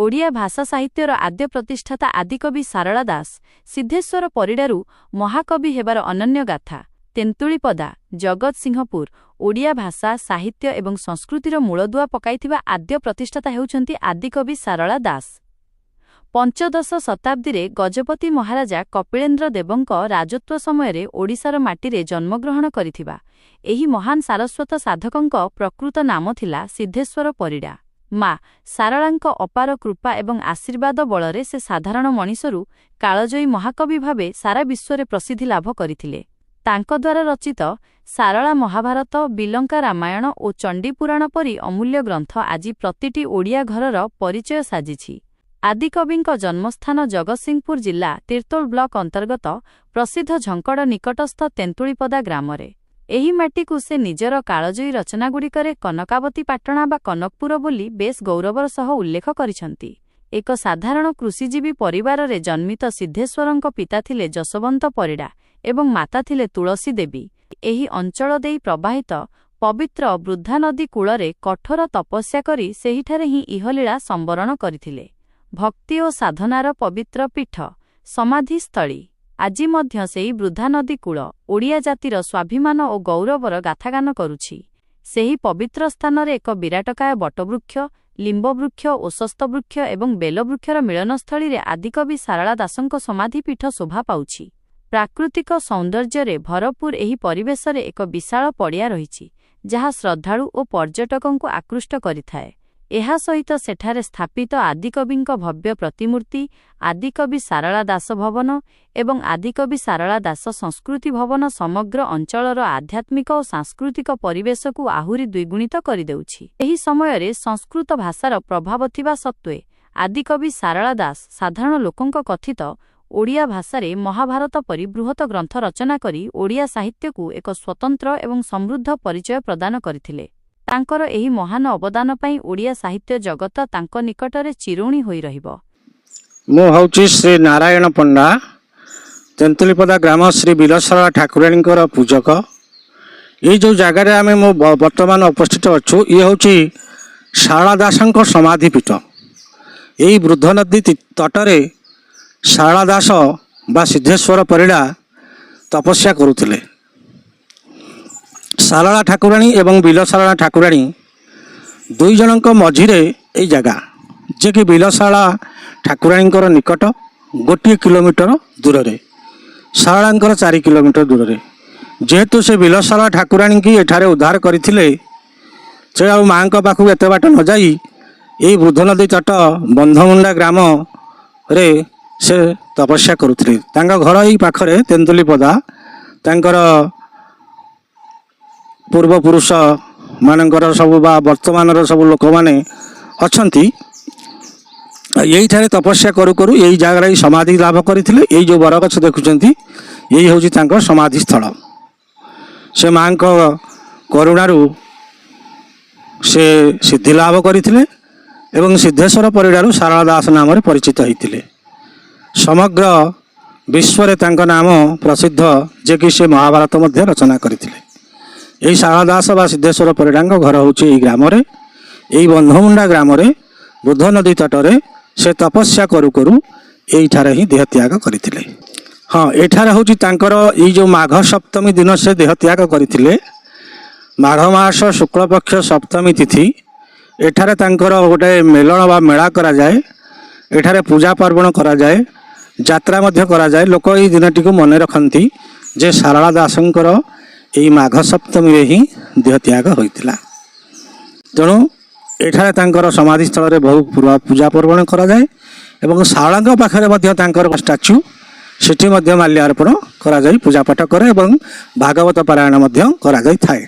ओडिया भाषा साहित्यर आद्य प्रतिष्ठाता आदिकवि सारला दास सिद्धेश्वर परिडारू महाकवि हेबार अनन्य गाथा तेन्तुलीपदा जगतसिंहपुर ओडिया भाषा साहित्य एवं संस्कृतिर मूलदुआ पकाइथिबा आद्य प्रतिष्ठाता हेउछन्ति आदिकवि सारला दास। पंचदश शताब्दी गजपति महाराजा कपिलेन्द्र देवଙ୍କ राजत्व समय ओडिशार माटीरे जन्मग्रहण करिथिबा एही महान सारस्वत साधकଙ୍କ प्रकृत नाम थिला सिद्धेश्वर परिडा। माँ सारलाଙ୍କ अपार कृपा एवं आशीर्वाद बଳରେ से साधारण मनिषरू कालजयी महाकवि भावे सारा विश्वरे प्रसिद्धि लाभ करथिले। तांक द्वारा रचित सारला महाभारत बिलंका रामायण और चंडीपुराण परी अमूल्य ग्रंथ आज प्रतिटी ओडिया घरर परिचय साजिछि। आदिकविଙ୍କ जन्मस्थान जगतसिंहपुर जिला तिर्तोल ब्लॉक अंतर्गत प्रसिद्ध झंकड़ निकटस्थ तेन्तुलीपदा ग्रामरे। एही माटी से निजर कालजयी रचनागुड़िकरे कनकावती पाटणा बा कनकपुर बोली बेस गौरवर सह उल्लेख करिसंती। एक साधारण कृषिजीवी परिवार रे जन्मित सिद्धेश्वरଙ୍କ पिता थिले जसवंत परिडा एवं माता थिले तुलसी देवी। एही अंचल देई प्रवाहित पवित्र वृद्धा नदी कूଳରେ कठोर तपस्या करी सेहिठारे ही इहलीला संवरण करथिले। भक्ति और साधनार पवित्र पीठ समाधिस्थली आज मध्य सेही वृद्धा नदी कूल ओडिया जातिर स्वाभिमान और गौरवर गाथागान करुछि। सेही पवित्र स्थान रे एक विराटकाय बटवृक्ष लिंबवृक्ष ओशस्त वृक्ष एवं बेलवृक्षर मिलनस्थली रे आदिकवि सारला दासଙ୍କ समाधिपीठ शोभा पाउछि। प्राकृतिक सौंदर्य भरपूर एही परिवेश रे एक विशाल पड़िया रहिछि जहा श्रद्धालु और पर्यटकଙ୍କୁ आकृष्ट करिथाए। एहा सहित सेठारे स्थापित आदिकविଙ୍କ भव्य प्रतिमूर्ति आदिकवि सारला दास भवन एवं आदिकवि सारला दास संस्कृति भवन समग्र अंचलर आध्यात्मिक और सांस्कृतिक परिवेश को आहुरी द्विगुणित करिदेउछि। एही समयरे संस्कृत भाषार प्रभाव थिबा सत्वे आदिकवि सारला दास साधारण लोकଙ୍କ कथित ओडिया भाषारे महाभारत परि बृहत ग्रंथ रचना करी ओडिया साहित्य को एक स्वतंत्र एवं समृद्ध परिचय प्रदान करथिले। तांकर एही महान अवदान पई ओडिया साहित्य जगत तांक निकटरे चिरुणी होई रहिबो। मो हौची श्री नारायण पंडा तेन्तुलीपदा ग्राम श्री बिलसरा ठाकुराणींकर पूजक। ये जो जगार आम वर्तमान उपस्थित अच्छु ये हूँ सारला दासଙ୍କ समाधिपीठ। यही वृद्ध नदी तटरे सारला दास बा सिद्धेश्वर परिडा तपस्या करुथिले। सारला ठाकुराणी एवं बिलसारा ठाकुराणी दुई जनक मझिरे ये जगह जे कि बिलसारा ठाकुराणींकर निकट गोटे किलोमीटर दूर रे सारलांकर 4 किलोमीटर दूर रे। जेहेतु से बिलसारा ठाकुराणी की एठारे उद्धार करथिले से आ माँ पाखु एत बाट न जाई यही वृद्ध नदी तट बंधमुंडा ग्राम रे से तपस्या करुथिले। तांका घर यही पाखरे तेन्तुलीपदा तांकर पूर्वपुरुष मानकर सब बा वर्तमान सब लोक मैंने अच्छी यही तपस्या करू करू यही जगह ही समाधि लाभ करते। यही जो बरगछ देखुंत यही हूँ समाधि स्थल। से माँ करुणारू से सिद्धि लाभ करते एवं सिद्धेश्वर परिडारू सारला दास नाम परिचित होते। समग्र विश्व नाम प्रसिद्ध जे कि से महाभारत मध्य रचना करते। यही सारला दास बा सिद्धेश्वर परिडा घर हूँ ग्राम यही बंधमुंडा ग्राम वृद्ध नदी तटरे से तपस्या करू करू यही ही देह त्याग करते। हाँ एठार हूँ ये जो माघ सप्तमी दिन से देह त्याग करते। माघ मास शुक्लपक्ष सप्तमी तिथि एठारे गोटे मेलन बा मेला करा जाए। एठारे पूजा पार्वण करा जाए यात्रा मध्य करा जाए। लोक ये दिनटी को मन रखती जे सारला दासंकर यही माघ सप्तमी रे ही देह त्याग होइतिला। तेणु एठारे तांकर समाधि स्थल रे बहु पूजा पर्वण करा जाए एवं सारलांक पाखरे मध्य तांकर स्टाच्यू सेठी मध्य माल्यार्पण करा जाए पूजा पाठ करे एवं भागवत पारायण मध्य करा जाय थाए।